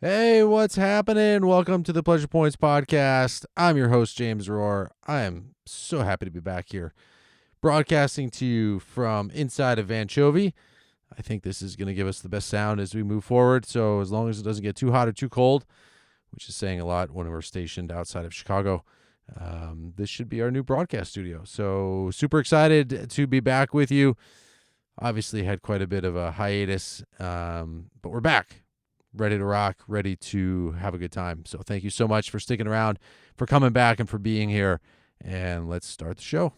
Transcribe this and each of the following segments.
Hey, what's happening? Welcome to the Pleasure Points podcast. I'm your host, James Rohr. I am so happy to be back here, broadcasting to you from inside of Anchovy. I think this is going to give us the best sound as we move forward. So, as long as it doesn't get too hot or too cold, which is saying a lot when we're stationed outside of Chicago, this should be our new broadcast studio. So, super excited to be back with you. Obviously, had quite a bit of a hiatus, but we're back. Ready to rock, ready to have a good time. So thank you so much for sticking around, for coming back, and for being here. And let's start the show.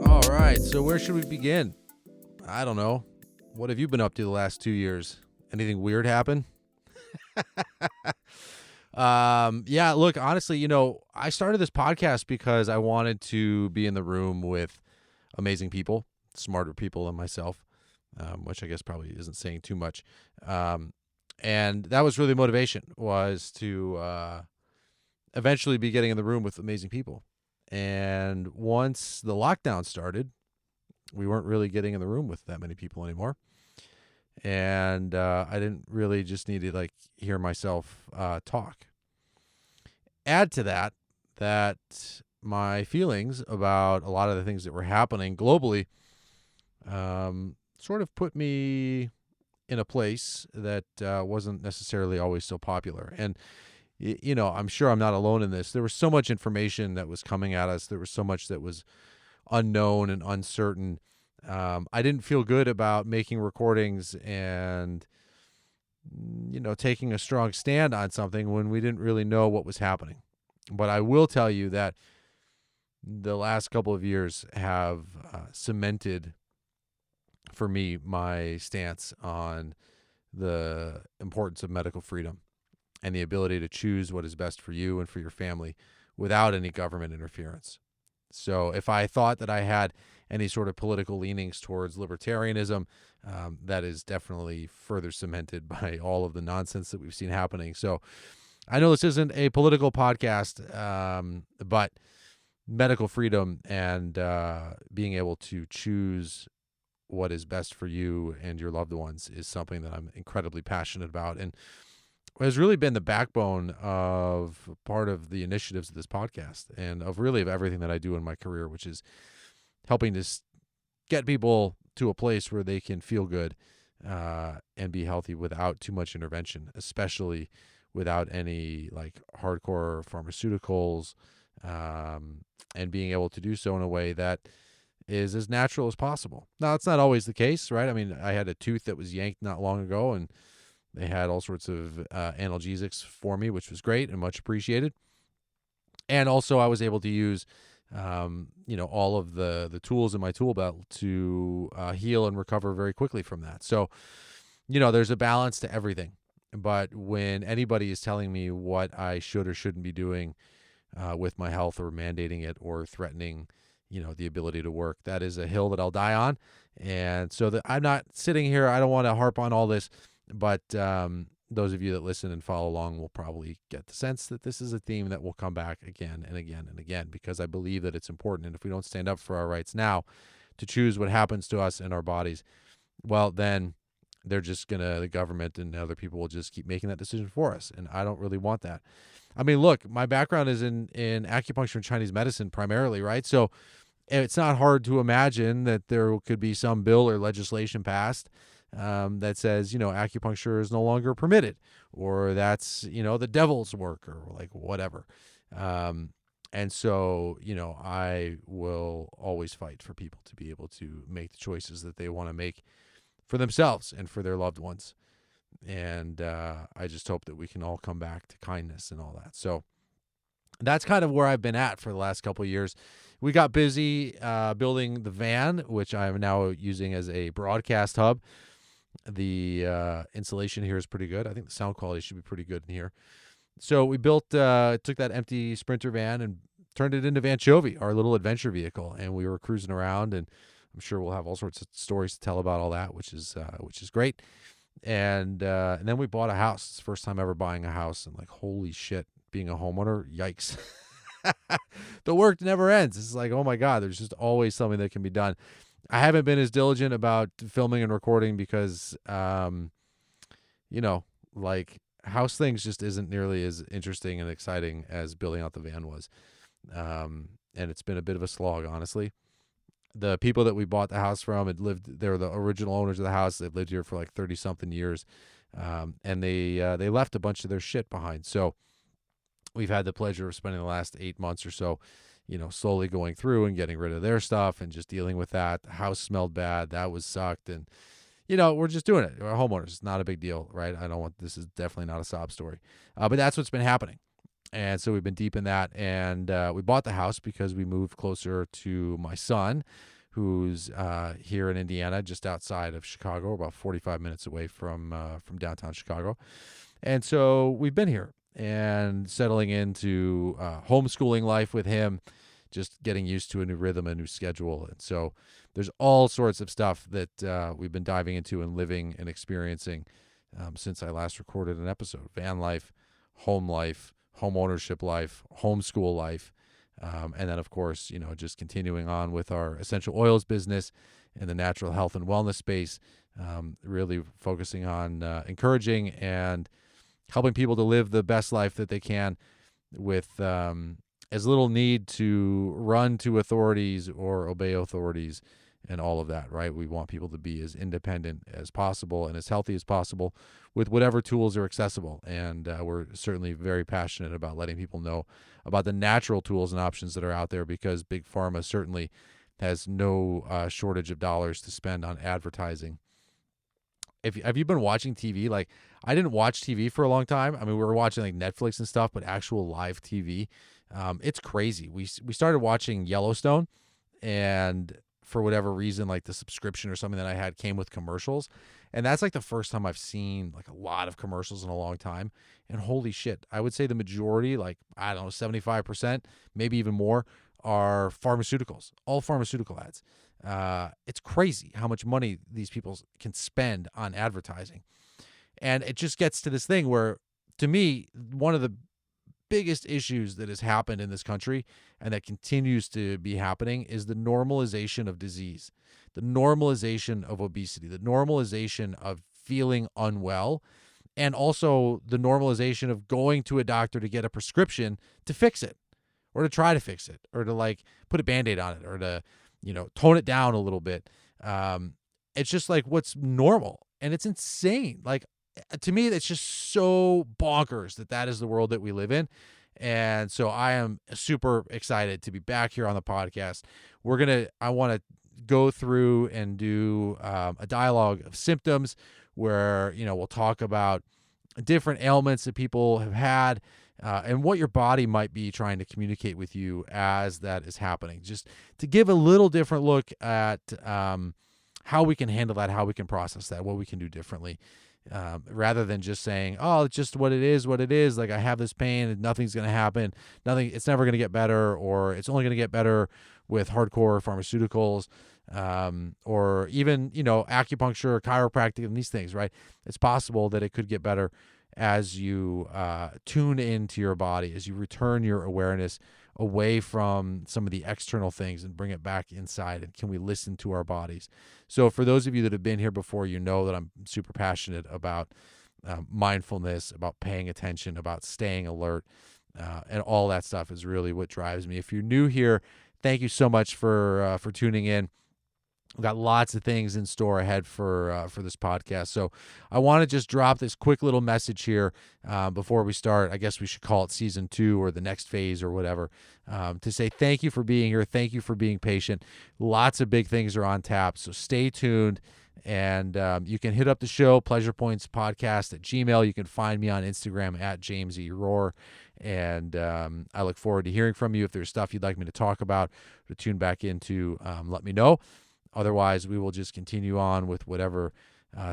All right, so where should we begin? I don't know. What have you been up to the last 2 years? Anything weird happen? Yeah, look, honestly, I started this podcast because I wanted to be in the room with amazing people, smarter people than myself, which I guess probably isn't saying too much. And that was really motivation, was to eventually be getting in the room with amazing people. And once the lockdown started, we weren't really getting in the room with that many people anymore. And I didn't really just need to hear myself talk. Add to that my feelings about a lot of the things that were happening globally sort of put me in a place that wasn't necessarily always so popular. And I'm sure I'm not alone in this. There was so much information that was coming at us. There was so much that was unknown and uncertain. I didn't feel good about making recordings and, taking a strong stand on something when we didn't really know what was happening. But I will tell you that the last couple of years have cemented for me my stance on the importance of medical freedom and the ability to choose what is best for you and for your family without any government interference. So if I thought that I had any sort of political leanings towards libertarianism, that is definitely further cemented by all of the nonsense that we've seen happening. So I know this isn't a political podcast, but medical freedom and being able to choose what is best for you and your loved ones is something that I'm incredibly passionate about, and has really been the backbone of part of the initiatives of this podcast and of everything that I do in my career, which is helping to get people to a place where they can feel good and be healthy without too much intervention, especially without any hardcore pharmaceuticals, and being able to do so in a way that is as natural as possible. Now, it's not always the case, right? I mean, I had a tooth that was yanked not long ago, and they had all sorts of analgesics for me, which was great and much appreciated. And also I was able to use, all of the tools in my tool belt to heal and recover very quickly from that. So, there's a balance to everything. But when anybody is telling me what I should or shouldn't be doing with my health, or mandating it, or threatening, the ability to work, that is a hill that I'll die on. And so that I'm not sitting here, I don't want to harp on all this, but those of you that listen and follow along will probably get the sense that this is a theme that will come back again and again and again, because I believe that it's important. And if we don't stand up for our rights now to choose what happens to us in our bodies, well, then the government and other people will just keep making that decision for us. And I don't really want that. I mean, look, my background is in acupuncture and Chinese medicine primarily, right? So it's not hard to imagine that there could be some bill or legislation passed that says, acupuncture is no longer permitted, or that's, the devil's work, or whatever. And so, I will always fight for people to be able to make the choices that they want to make for themselves and for their loved ones. And I just hope that we can all come back to kindness and all that. So that's kind of where I've been at for the last couple of years. We got busy building the van, which I am now using as a broadcast hub. The insulation here is pretty good. I think the sound quality should be pretty good in here. So we took that empty Sprinter van and turned it into Vanchovy, our little adventure vehicle. And we were cruising around, and I'm sure we'll have all sorts of stories to tell about all that, which is great. And then we bought a house. It's the first time ever buying a house, and holy shit, being a homeowner, yikes. The work never ends. It's like, oh my God, there's just always something that can be done. I haven't been as diligent about filming and recording because, you know, like house things just isn't nearly as interesting and exciting as building out the van was. And it's been a bit of a slog, honestly. The people that we bought the house from had lived, they were the original owners of the house. They've lived here for like 30 something years. And they left a bunch of their shit behind. So we've had the pleasure of spending the last 8 months or so, slowly going through and getting rid of their stuff and just dealing with that. The house smelled bad. That was sucked. And, we're just doing it. We're homeowners. It's not a big deal, right? This is definitely not a sob story. But that's what's been happening. And so we've been deep in that. And we bought the house because we moved closer to my son, who's here in Indiana, just outside of Chicago, about 45 minutes away from downtown Chicago. And so we've been here and settling into homeschooling life with him, just getting used to a new rhythm, a new schedule. And so there's all sorts of stuff that we've been diving into and living and experiencing since I last recorded an episode. Van life, home ownership life, homeschool life. And then, of course, just continuing on with our essential oils business in the natural health and wellness space, really focusing on encouraging and helping people to live the best life that they can with as little need to run to authorities or obey authorities and all of that, right? We want people to be as independent as possible and as healthy as possible with whatever tools are accessible. And we're certainly very passionate about letting people know about the natural tools and options that are out there, because Big Pharma certainly has no shortage of dollars to spend on advertising. Have you been watching TV? Like, I didn't watch TV for a long time. I mean, we were watching like Netflix and stuff, but actual live TV, it's crazy. We started watching Yellowstone, and for whatever reason, like the subscription or something that I had came with commercials. And that's like the first time I've seen like a lot of commercials in a long time. And holy shit, I would say the majority, like, I don't know, 75%, maybe even more, are pharmaceuticals, all pharmaceutical ads. It's crazy how much money these people can spend on advertising. And it just gets to this thing where, to me, one of the biggest issues that has happened in this country and that continues to be happening is the normalization of disease, the normalization of obesity, the normalization of feeling unwell, and also the normalization of going to a doctor to get a prescription to fix it, or to try to fix it, or to like put a Band-Aid on it, or to, tone it down a little bit. It's just like what's normal, and it's insane. Like, to me, it's just so bonkers that is the world that we live in. And so I am super excited to be back here on the podcast. I want to go through and do a dialogue of symptoms where, we'll talk about different ailments that people have had, and what your body might be trying to communicate with you as that is happening, just to give a little different look at how we can handle that, how we can process that, what we can do differently, rather than just saying, oh, it's just what it is. Like, I have this pain and nothing's going to happen. It's never going to get better, or it's only going to get better with hardcore pharmaceuticals, or even, acupuncture or chiropractic and these things, right? It's possible that it could get better as you tune into your body, as you return your awareness away from some of the external things and bring it back inside. And can we listen to our bodies? So for those of you that have been here before, that I'm super passionate about mindfulness, about paying attention, about staying alert, and all that stuff is really what drives me. If you're new here, thank you so much for tuning in. We've got lots of things in store ahead for this podcast. So I want to just drop this quick little message here before we start. I guess we should call it season 2 or the next phase or whatever, to say thank you for being here. Thank you for being patient. Lots of big things are on tap. So stay tuned. And you can hit up the show, Pleasure Points Podcast at Gmail. You can find me on Instagram at James E. Rohr. And I look forward to hearing from you. If there's stuff you'd like me to talk about or to tune back into, let me know. Otherwise, we will just continue on with whatever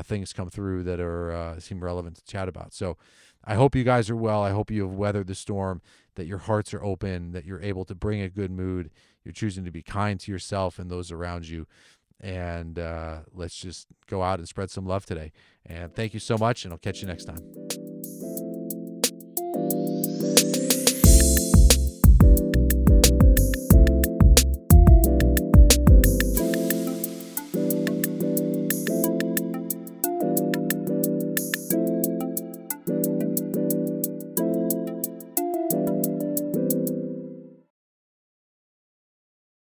things come through that are seem relevant to chat about. So I hope you guys are well. I hope you have weathered the storm, that your hearts are open, that you're able to bring a good mood. You're choosing to be kind to yourself and those around you. And let's just go out and spread some love today. And thank you so much, and I'll catch you next time.